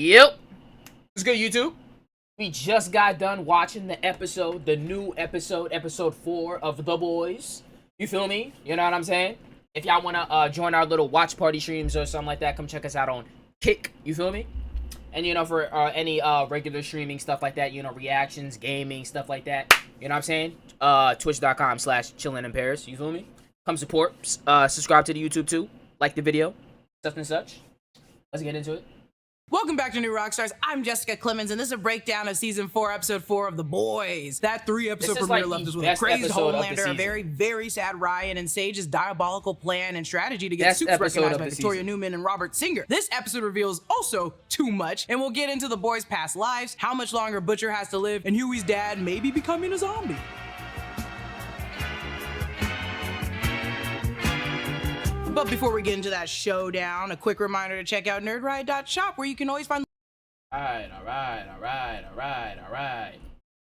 Yep. What's good, YouTube? We just got done watching the new episode, episode 4 of The Boys. You feel me? You know what I'm saying? If y'all want to join our little watch party streams or something like that, come check us out on Kick. You feel me? And, for any regular streaming stuff like that, reactions, gaming, stuff like that. You know what I'm saying? Twitch.com/chillin' in Paris. You feel me? Come support. Subscribe to the YouTube too. Like the video. Stuff and such. Let's get into it. Welcome back to New Rockstars. I'm Jessica Clemens, and this is a breakdown of Season 4, Episode 4 of The Boys. That 3-episode premiere left us with a crazed Homelander, a very, very sad Ryan, and Sage's diabolical plan and strategy to get Supes recognized by Victoria Newman and Robert Singer. This episode reveals also too much, and we'll get into the boys' past lives, how much longer Butcher has to live, and Huey's dad maybe becoming a zombie. But before we get into that showdown, a quick reminder to check out nerdride.shop, where you can always find All right.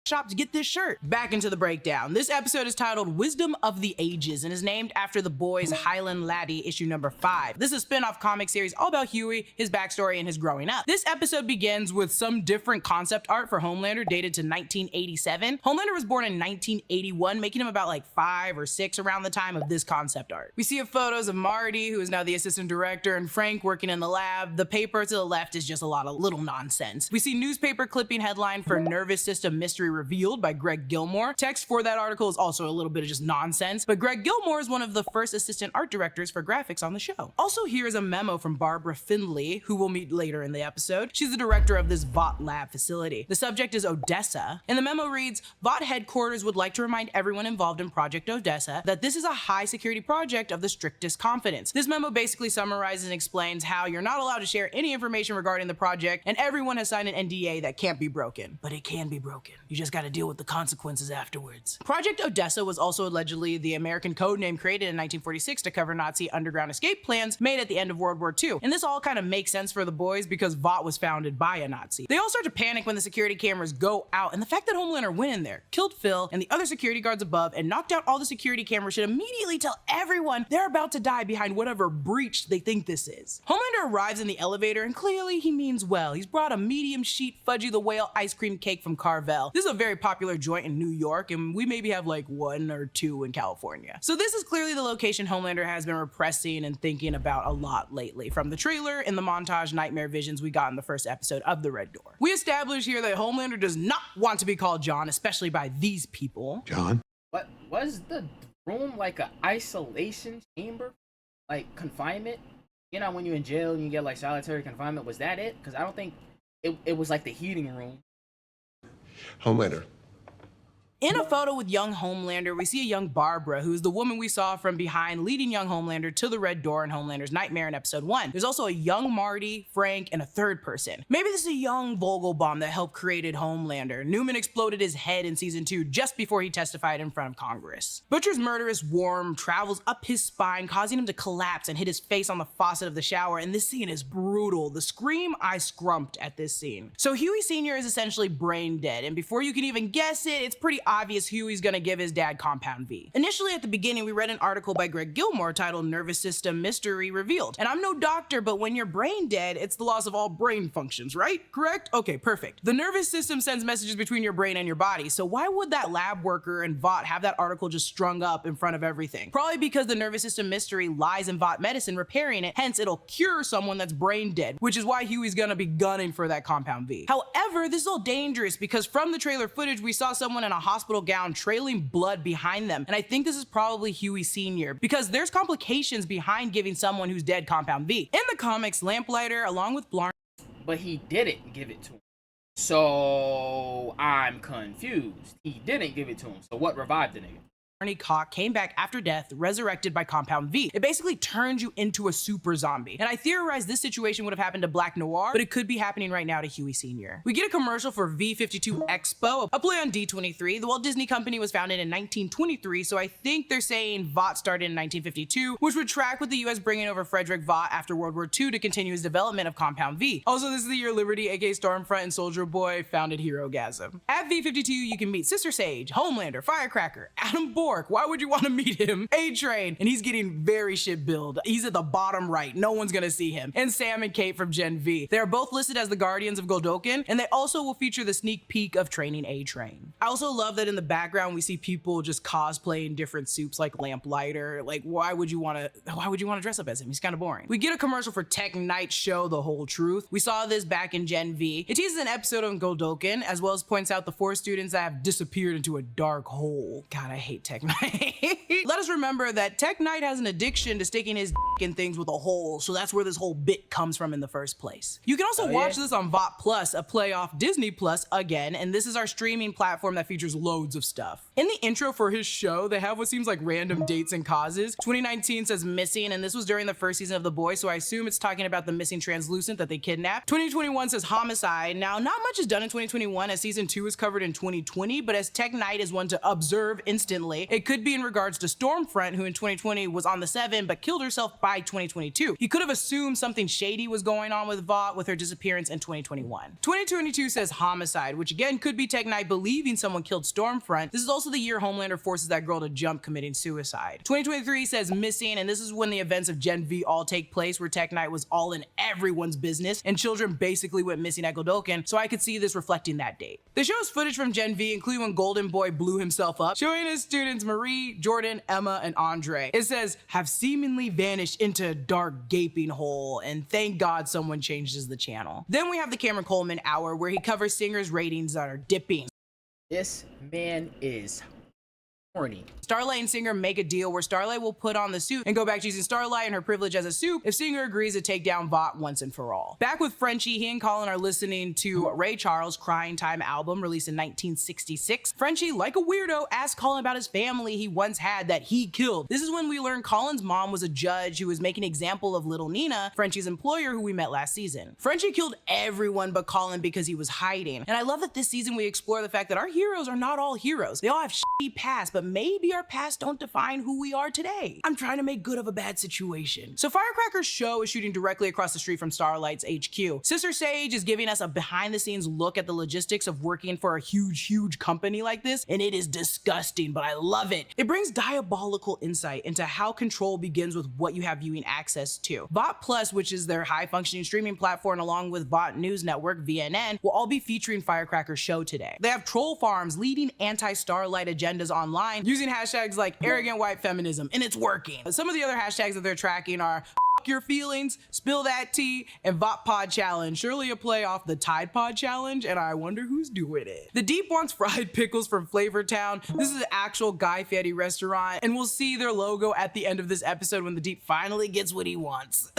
shop to get this shirt. Back into the breakdown. This episode is titled Wisdom of the Ages and is named after The Boys' Highland Laddie issue number 5. This is a spin-off comic series all about Huey, his backstory, and his growing up. This episode begins with some different concept art for Homelander dated to 1987. Homelander was born in 1981, making him about like 5 or 6 around the time of this concept art. We see photos of Marty, who is now the assistant director, and Frank working in the lab. The paper to the left is just a lot of little nonsense. We see newspaper clipping headline for Nervous System Mystery Revealed by Greg Gilmore. Text for that article is also a little bit of just nonsense, but Greg Gilmore is one of the first assistant art directors for graphics on the show. Also, here is a memo from Barbara Finley, who we'll meet later in the episode. She's the director of this Vought lab facility. The subject is Odessa, and the memo reads, Vought headquarters would like to remind everyone involved in Project Odessa that this is a high security project of the strictest confidence. This memo basically summarizes and explains how you're not allowed to share any information regarding the project, and everyone has signed an NDA that can't be broken. But it can be broken. You just gotta deal with the consequences afterwards. Project Odessa was also allegedly the American code name created in 1946 to cover Nazi underground escape plans made at the end of World War II. And this all kind of makes sense for the boys because Vought was founded by a Nazi. They all start to panic when the security cameras go out, and the fact that Homelander went in there, killed Phil and the other security guards above, and knocked out all the security cameras should immediately tell everyone they're about to die behind whatever breach they think this is. Homelander arrives in the elevator, and clearly he means well. He's brought a medium sheet Fudgy the Whale ice cream cake from Carvel. This is a very popular joint in New York, and we maybe have like 1 or 2 in California. So this is clearly the location Homelander has been repressing and thinking about a lot lately, from the trailer and the montage nightmare visions we got in the first episode of The Red Door. We establish here that Homelander does not want to be called John, especially by these people. John? What was the room like a isolation chamber? Like confinement? When you're in jail and you get like solitary confinement, was that it? Because I don't think it was like the heating room. Homelander. In a photo with young Homelander, we see a young Barbara, who is the woman we saw from behind leading young Homelander to the Red Door in Homelander's Nightmare in episode 1. There's also a young Marty, Frank, and a third person. Maybe this is a young Vogelbaum that helped created Homelander. Newman exploded his head in season 2 just before he testified in front of Congress. Butcher's murderous worm travels up his spine, causing him to collapse and hit his face on the faucet of the shower, and this scene is brutal. The scream I scrumped at this scene. So Huey Sr. is essentially brain dead, and before you can even guess it, it's pretty obvious Huey's gonna give his dad Compound V. Initially at the beginning, we read an article by Greg Gilmore titled Nervous System Mystery Revealed. And I'm no doctor, but when you're brain dead, it's the loss of all brain functions, right? Correct? Okay, perfect. The nervous system sends messages between your brain and your body, so why would that lab worker and Vought have that article just strung up in front of everything? Probably because the nervous system mystery lies in Vought medicine repairing it, hence it'll cure someone that's brain dead, which is why Huey's gonna be gunning for that Compound V. However, this is all dangerous because from the trailer footage, we saw someone in a hospital gown trailing blood behind them, and I think this is probably Huey Sr. because there's complications behind giving someone who's dead Compound V. In the comics, Lamplighter, along with Blarney, But he didn't give it to him. So I'm confused. He didn't give it to him. So what revived the nigga? Cock came back after death, resurrected by Compound V. It basically turns you into a super zombie. And I theorized this situation would have happened to Black Noir, but it could be happening right now to Huey Sr. We get a commercial for V52 Expo, a play on D23. The Walt Disney Company was founded in 1923, so I think they're saying Vought started in 1952, which would track with the US bringing over Frederick Vought after World War II to continue his development of Compound V. Also, this is the year Liberty, aka Stormfront, and Soldier Boy founded Herogasm. At V52, you can meet Sister Sage, Homelander, Firecracker, Adam Borg, York. Why would you want to meet him? A-Train, and he's getting very shit-billed. He's at the bottom right. No one's gonna see him. And Sam and Kate from Gen V. They are both listed as the Guardians of Goldoken, and they also will feature the sneak peek of training A-Train. I also love that in the background we see people just cosplaying different suits like Lamplighter. Like, why would you want to dress up as him? He's kind of boring. We get a commercial for Tech Knight's show, The Whole Truth. We saw this back in Gen V. It teases an episode on Goldoken, as well as points out the 4 students that have disappeared into a dark hole. God, I hate Tech Knight. Let us remember that Tech Knight has an addiction to sticking his dick in things with a hole, so that's where this whole bit comes from in the first place. You can also watch this on VOT Plus, a play off Disney Plus again, and this is our streaming platform that features loads of stuff. In the intro for his show, they have what seems like random dates and causes. 2019 says missing, and this was during the first season of The Boys, so I assume it's talking about the missing translucent that they kidnapped. 2021 says homicide. Now, not much is done in 2021 as season 2 is covered in 2020, but as Tech Knight is one to observe instantly, it could be in regards to Stormfront, who in 2020 was on the 7 but killed herself by 2022. He could have assumed something shady was going on with Vought with her disappearance in 2021. 2022 says homicide, which again could be Tech Knight believing someone killed Stormfront. This is also the year Homelander forces that girl to jump committing suicide. 2023 says missing, and this is when the events of Gen V all take place, where Tech Knight was all in everyone's business and children basically went missing at Goldoken, so I could see this reflecting that date. The show is footage from Gen V, including when Golden Boy blew himself up, showing his students Marie, Jordan, Emma, and Andre. It says, have seemingly vanished into a dark gaping hole, and thank God someone changes the channel. Then we have the Cameron Coleman Hour, where he covers singers' ratings that are dipping. This man is horny. Starlight and Singer make a deal where Starlight will put on the suit and go back to using Starlight and her privilege as a suit if Singer agrees to take down Vought once and for all. Back with Frenchie, he and Colin are listening to Ray Charles' Crying Time album released in 1966. Frenchie, like a weirdo, asks Colin about his family he once had that he killed. This is when we learn Colin's mom was a judge who was making an example of Little Nina, Frenchie's employer who we met last season. Frenchie killed everyone but Colin because he was hiding. And I love that this season we explore the fact that our heroes are not all heroes. They all have shitty past, but maybe our past don't define who we are today. I'm trying to make good of a bad situation. So Firecracker's show is shooting directly across the street from Starlight's HQ. Sister Sage is giving us a behind the scenes look at the logistics of working for a huge company like this, and it is disgusting, but I love it. It brings diabolical insight into how control begins with what you have viewing access to. VOT Plus, which is their high functioning streaming platform, along with VOT News Network, VNN, will all be featuring Firecracker's show today. They have troll farms leading anti-Starlight agendas online using hashtags like arrogant white feminism, and it's working. Some of the other hashtags that they're tracking are your feelings, spill that tea, and VOT Pod Challenge. Surely a play off the Tide Pod Challenge, and I wonder who's doing it. The Deep wants fried pickles from Flavortown. This is an actual Guy Fieri restaurant, and we'll see their logo at the end of this episode when the Deep finally gets what he wants.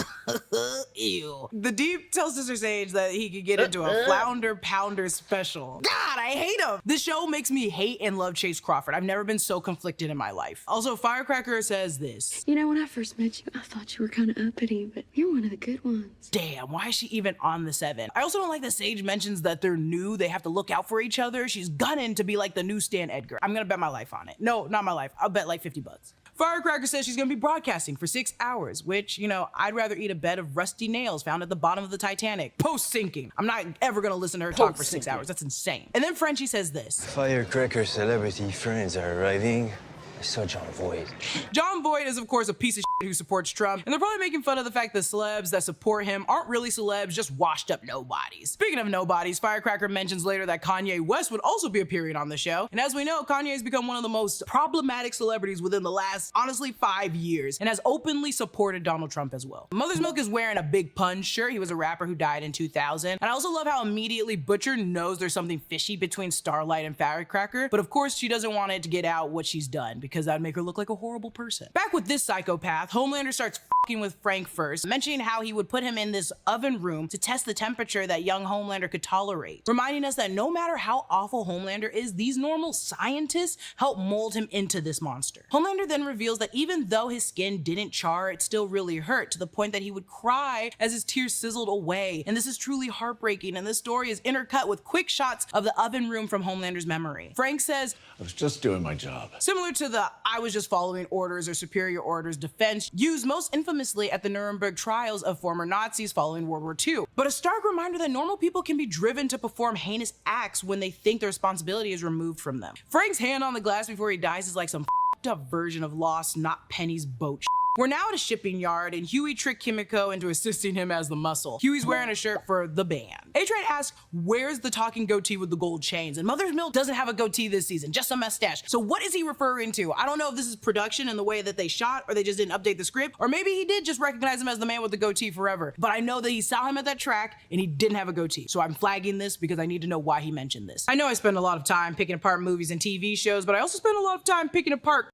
Ew. The Deep tells Sister Sage that he could get into a Flounder Pounder special. God, I hate him. This show makes me hate and love Chase Crawford. I've never been so conflicted in my life. Also, Firecracker says this. You know, when I first met you, I thought you were kind of uppity, but you're one of the good ones. Damn, why is she even on the 7? I also don't like that Sage mentions that they're new, they have to look out for each other. She's gunning to be like the new Stan Edgar. I'm gonna bet my life on it. No, not my life. I'll bet like 50 bucks. Firecracker says she's gonna be broadcasting for 6 hours, which, you know, I'd rather eat a bed of rusty nails found at the bottom of the Titanic, post-sinking. I'm not ever gonna listen to her talk for 6 hours. That's insane. And then Frenchie says this. Firecracker celebrity friends are arriving. I saw John Voight. John Voight is, of course, a piece of shit who supports Trump, and they're probably making fun of the fact that celebs that support him aren't really celebs, just washed up nobodies. Speaking of nobodies, Firecracker mentions later that Kanye West would also be appearing on the show, and as we know, Kanye has become one of the most problematic celebrities within the last, honestly, 5 years, and has openly supported Donald Trump as well. Mother's Milk is wearing a Big Pun shirt. He was a rapper who died in 2000, and I also love how immediately Butcher knows there's something fishy between Starlight and Firecracker, but of course she doesn't want it to get out what she's done, because that'd make her look like a horrible person. Back with this psychopath, Homelander starts fucking with Frank first, mentioning how he would put him in this oven room to test the temperature that young Homelander could tolerate, reminding us that no matter how awful Homelander is, these normal scientists help mold him into this monster. Homelander then reveals that even though his skin didn't char, it still really hurt, to the point that he would cry as his tears sizzled away, and this is truly heartbreaking, and this story is intercut with quick shots of the oven room from Homelander's memory. Frank says, I was just doing my job. similar to the I was just following orders or superior orders defense used most infamously at the Nuremberg trials of former Nazis following World War II. But a stark reminder that normal people can be driven to perform heinous acts when they think their responsibility is removed from them. Frank's hand on the glass before he dies is like some fucked up version of Lost, Not Penny's boat. We're now at a shipping yard, and Huey tricked Kimiko into assisting him as the muscle. Huey's wearing a shirt for the band. A-Train asks, where's the talking goatee with the gold chains? And Mother's Milk doesn't have a goatee this season, just a mustache. So what is he referring to? I don't know if this is production and the way that they shot, or they just didn't update the script, or maybe he did just recognize him as the man with the goatee forever. But I know that he saw him at that track, and he didn't have a goatee. So I'm flagging this because I need to know why he mentioned this. I know I spend a lot of time picking apart movies and TV shows, but I also spend a lot of time picking apart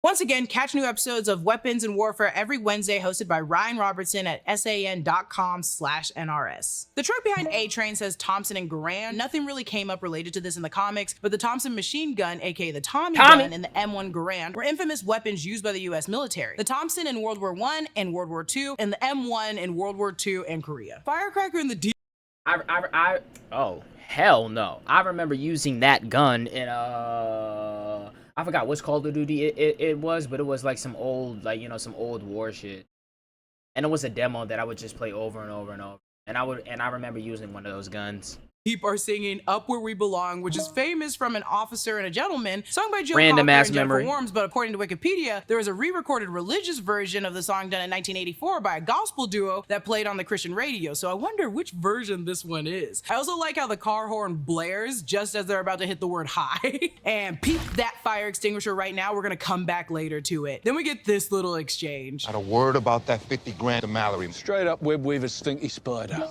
Once again, catch new episodes of Weapons and Warfare every Wednesday, hosted by Ryan Robertson at san.com/NRS. The truck behind A-Train says Thompson and Garand. Nothing really came up related to this in the comics, but the Thompson machine gun, aka the Tommy gun, and the M1 Garand were infamous weapons used by the US military. The Thompson in World War I and World War II, and the M1 in World War II and Korea. Firecracker in the Oh, hell no. I remember using that gun in, I forgot which Call of Duty it was, but it was like some old, like, you know, some old war shit. And it was a demo that I would just play over and over and over. And I remember using one of those guns. Deep are singing Up Where We Belong, which is famous from An Officer and a Gentleman, sung by Joe Random Cocker ass and Jennifer memory. Warnes, but according to Wikipedia, there was a re-recorded religious version of the song done in 1984 by a gospel duo that played on the Christian radio, so I wonder which version this one is. I also like how the car horn blares just as they're about to hit the word high. And peep that fire extinguisher right now, we're gonna come back later to it. Then we get this little exchange. Not a word about that 50 grand to Mallory. Straight up Web Weaver's stinky spider.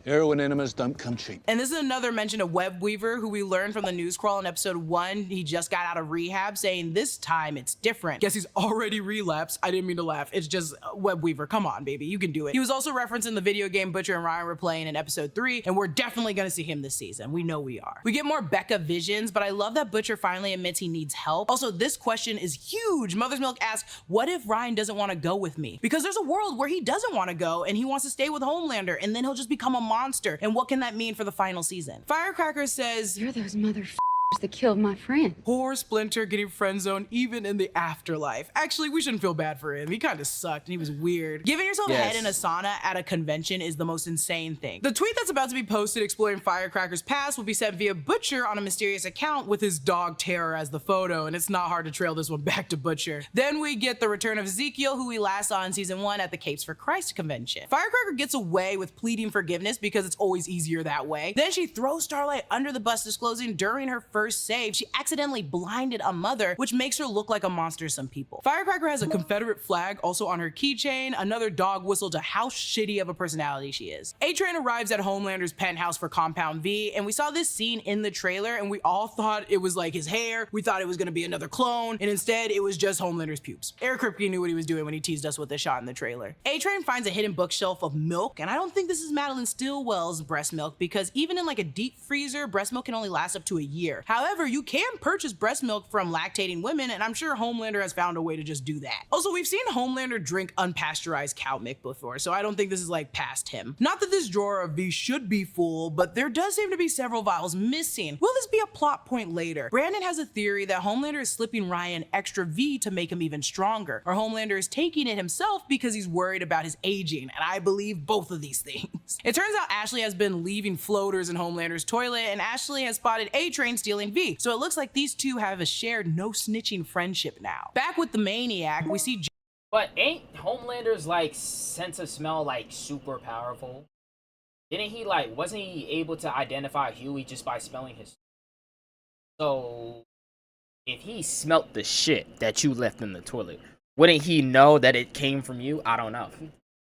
Heroin enemas don't come cheap. And this is another mention of Web Weaver, who we learned from the news crawl in episode 1. He just got out of rehab, saying this time it's different. Guess he's already relapsed. I didn't mean to laugh. It's just Web Weaver. Come on, baby. You can do it. He was also referencing the video game Butcher and Ryan were playing in episode 3, and we're definitely gonna see him this season. We know we are. We get more Becca visions, but I love that Butcher finally admits he needs help. Also, this question is huge. Mother's Milk asks, what if Ryan doesn't want to go with me? Because there's a world where he doesn't want to go, and he wants to stay with Homelander, and then he'll just become a monster. And what can that mean for the final season? Firecracker says, You're those motherfuckers that killed my friend. poor Splinter getting friend zoned even in the afterlife. Actually, we shouldn't feel bad for him. He kind of sucked and he was weird. Giving yourself head in a sauna at a convention is the most insane thing. The tweet that's about to be posted exploring Firecracker's past will be sent via Butcher on a mysterious account with his dog Terror as the photo, and it's not hard to trail this one back to Butcher. Then we get the return of Ezekiel, who we last saw in season 1 at the Capes for Christ convention. Firecracker gets away with pleading forgiveness because it's always easier that way. Then she throws Starlight under the bus, disclosing during her first save, she accidentally blinded a mother, which makes her look like a monster to some people. Firecracker has a Confederate flag also on her keychain, another dog whistle to how shitty of a personality she is. A-Train arrives at Homelander's penthouse for Compound V, and we saw this scene in the trailer, and we all thought it was like his hair, we thought it was gonna be another clone, and instead it was just Homelander's pubes. Eric Kripke knew what he was doing when he teased us with this shot in the trailer. A-Train finds a hidden bookshelf of milk, and I don't think this is Madeline Stillwell's breast milk, because even in like a deep freezer, breast milk can only last up to a year. However, you can purchase breast milk from lactating women, and I'm sure Homelander has found a way to just do that. Also, we've seen Homelander drink unpasteurized cow milk before, so I don't think this is like past him. Not that this drawer of V should be full, but there does seem to be several vials missing. Will this be a plot point later? Brandon has a theory that Homelander is slipping Ryan extra V to make him even stronger, or Homelander is taking it himself because he's worried about his aging, and I believe both of these things. It turns out Ashley has been leaving floaters in Homelander's toilet, and Ashley has spotted A-Train stealing V, so it looks like these two have a shared no snitching friendship now. Back with the Maniac, we see But ain't Homelander's like sense of smell like super powerful? Didn't he like, wasn't he able to identify Huey just by smelling his? So if he smelt the shit that you left in the toilet, wouldn't he know that it came from you? I don't know.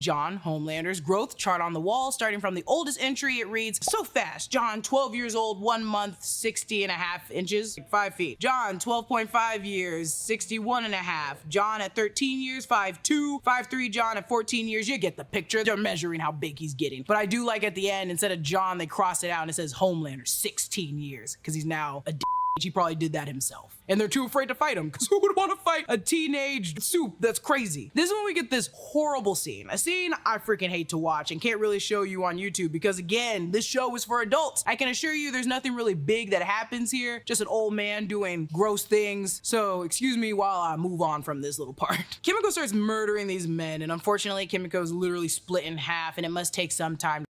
John, Homelander's growth chart on the wall. Starting from the oldest entry, it reads, so fast. John, 12 years old, 1 month, 60.5 inches, 5 feet. John, 12.5 years, 61.5. John at 13 years, 5'2", 5'3". John at 14 years, you get the picture. They're measuring how big he's getting. But I do like at the end, instead of John, they cross it out and it says Homelander, 16 years, because he's now a he probably did that himself. And they're too afraid to fight him, because who would want to fight a teenage soup that's crazy? This is when we get this horrible scene. A scene I freaking hate to watch and can't really show you on YouTube, because again, this show is for adults. I can assure you there's nothing really big that happens here, just an old man doing gross things. So excuse me while I move on from this little part. Kimiko starts murdering these men, and unfortunately Kimiko is literally split in half, and it must take some time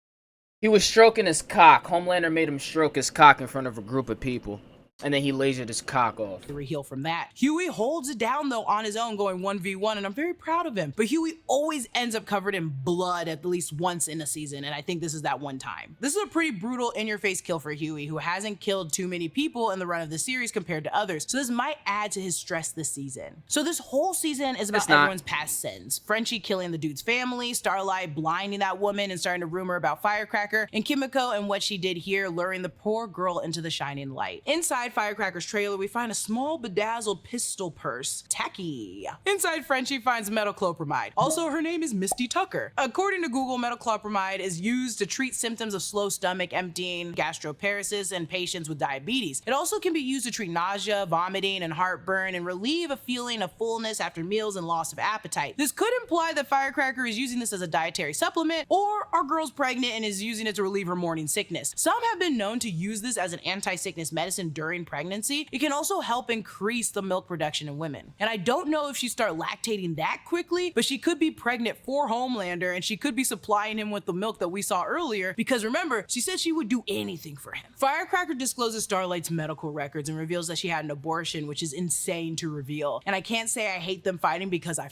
He was stroking his cock. Homelander made him stroke his cock in front of a group of people. And then he lasered his cock off. Heal from that. Huey holds it down though on his own, going 1v1, and I'm very proud of him. But Huey always ends up covered in blood at least once in a season, and I think this is that one time. This is a pretty brutal in-your-face kill for Huey, who hasn't killed too many people in the run of the series compared to others, so this might add to his stress this season. So this whole season is about everyone's past sins. Frenchie killing the dude's family, Starlight blinding that woman and starting to rumor about Firecracker, and Kimiko and what she did here, luring the poor girl into the shining light. Inside Firecracker's trailer, we find a small bedazzled pistol purse. Tacky. Inside, Frenchie finds metoclopramide. Also, her name is Misty Tucker. According to Google, metoclopramide is used to treat symptoms of slow stomach emptying, gastroparesis, and patients with diabetes. It also can be used to treat nausea, vomiting, and heartburn, and relieve a feeling of fullness after meals and loss of appetite. This could imply that Firecracker is using this as a dietary supplement, or our girl's pregnant and is using it to relieve her morning sickness. Some have been known to use this as an anti-sickness medicine during pregnancy. It can also help increase the milk production in women. And I don't know if she start lactating that quickly, but she could be pregnant for Homelander, and she could be supplying him with the milk that we saw earlier, because remember, she said she would do anything for him. Firecracker discloses Starlight's medical records and reveals that she had an abortion, which is insane to reveal. And I can't say I hate them fighting, because I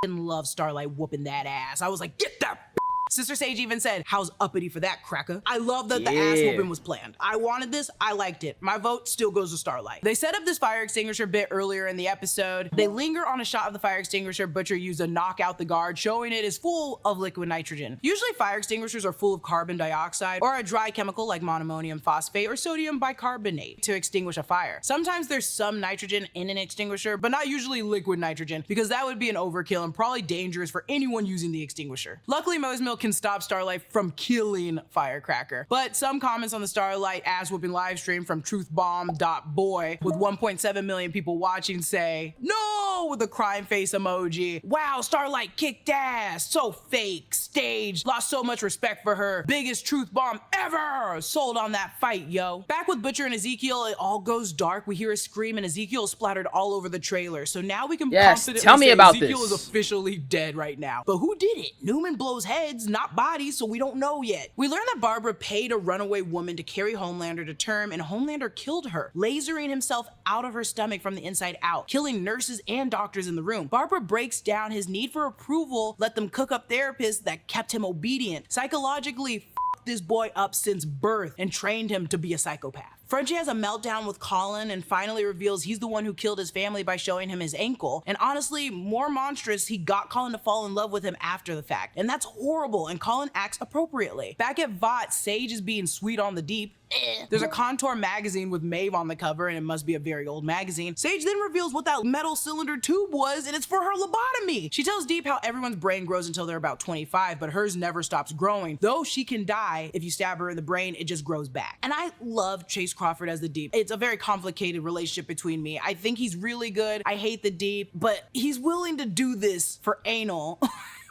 love Starlight whooping that ass. I was like, get that. Sister Sage even said, how's uppity for that, cracker? I love that the ass whooping was planned. I wanted this, I liked it. My vote still goes to Starlight. They set up this fire extinguisher bit earlier in the episode. They linger on a shot of the fire extinguisher Butcher used to knock out the guard, showing it is full of liquid nitrogen. Usually fire extinguishers are full of carbon dioxide or a dry chemical like monoammonium phosphate or sodium bicarbonate to extinguish a fire. Sometimes there's some nitrogen in an extinguisher, but not usually liquid nitrogen, because that would be an overkill and probably dangerous for anyone using the extinguisher. Luckily, Mother's Milk can stop Starlight from killing Firecracker. But some comments on the Starlight ass whooping live stream from truthbomb.boy with 1.7 million people watching say, no, with a crying face emoji. Wow, Starlight kicked ass. So fake, staged, lost so much respect for her. Biggest truth bomb ever. Sold on that fight, yo. Back with Butcher and Ezekiel, it all goes dark. We hear a scream and Ezekiel is splattered all over the trailer. So now we can confidently tell me say about Ezekiel this. is officially dead right now. But who did it? Newman blows heads, not bodies, so we don't know yet. We learn that Barbara paid a runaway woman to carry Homelander to term, and Homelander killed her, lasering himself out of her stomach from the inside out, killing nurses and doctors in the room. Barbara breaks down his need for approval, let them cook up therapists that kept him obedient, psychologically f***ed this boy up since birth, and trained him to be a psychopath. Frenchie has a meltdown with Colin and finally reveals he's the one who killed his family by showing him his ankle. And honestly, more monstrous, he got Colin to fall in love with him after the fact. And that's horrible, and Colin acts appropriately. Back at Vought, Sage is being sweet on the deep. There's a Contour magazine with Maeve on the cover, and it must be a very old magazine. Sage then reveals what that metal cylinder tube was, and it's for her lobotomy. She tells Deep how everyone's brain grows until they're about 25, but hers never stops growing. Though she can die, if you stab her in the brain, it just grows back. And I love Chase Crawford as the Deep. It's a very complicated relationship between me. I think he's really good. I hate the Deep, but he's willing to do this for anal.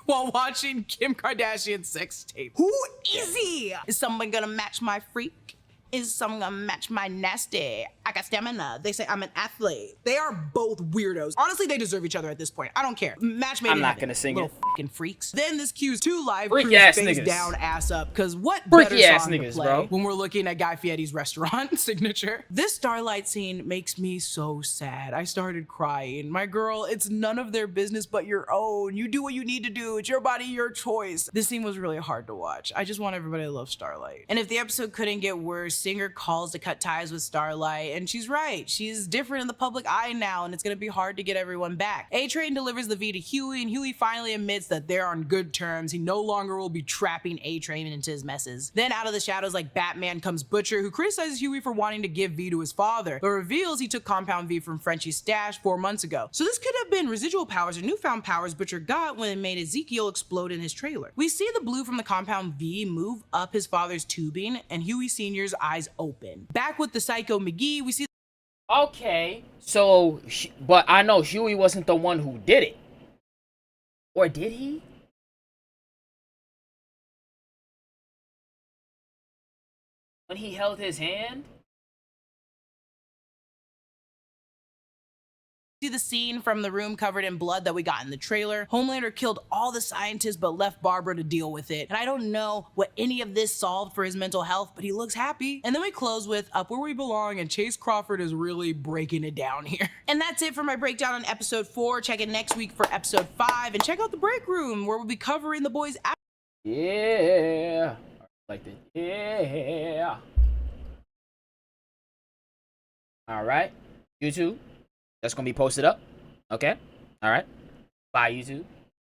While watching Kim Kardashian's sex tape. Who is he? Is someone gonna match my freak? Is someone gonna match my nasty? I got stamina. They say I'm an athlete. They are both weirdos. Honestly, they deserve each other at this point. I don't care. Match made I'm in not heaven. gonna sing Little it. fucking freaks. Then this cues two live Freaky crews ass face niggas. down, ass up. Cause what Freaky better ass song to niggas, play bro. when we're looking at Guy Fieri's restaurant signature? This Starlight scene makes me so sad. I started crying. My girl, it's none of their business but your own. You do what you need to do. It's your body, your choice. This scene was really hard to watch. I just want everybody to love Starlight. And if the episode couldn't get worse, Singer calls to cut ties with Starlight, and she's right. She's different in the public eye now, and it's gonna be hard to get everyone back. A-Train delivers the V to Huey, and Huey finally admits that they're on good terms. He no longer will be trapping A-Train into his messes. Then out of the shadows like Batman comes Butcher, who criticizes Huey for wanting to give V to his father, but reveals he took Compound V from Frenchie's stash 4 months ago. So this could have been residual powers or newfound powers Butcher got when it made Ezekiel explode in his trailer. We see the blue from the Compound V move up his father's tubing, and Huey Sr.'s eyes open. Back with the Psycho McGee, we see Okay, so, but I know Huey wasn't the one who did it. Or did he? When he held his hand? See the scene from the room covered in blood that we got in the trailer? Homelander killed all the scientists but left Barbara to deal with it. And I don't know what any of this solved for his mental health, but he looks happy. And then we close with Up Where We Belong, and Chase Crawford is really breaking it down here. And that's it for my breakdown on episode 4. Check in next week for episode 5, and check out the break room where we'll be covering The Boys. Yeah. Like that. Yeah. All right. YouTube. That's going to be posted up. Okay. All right. Bye, YouTube.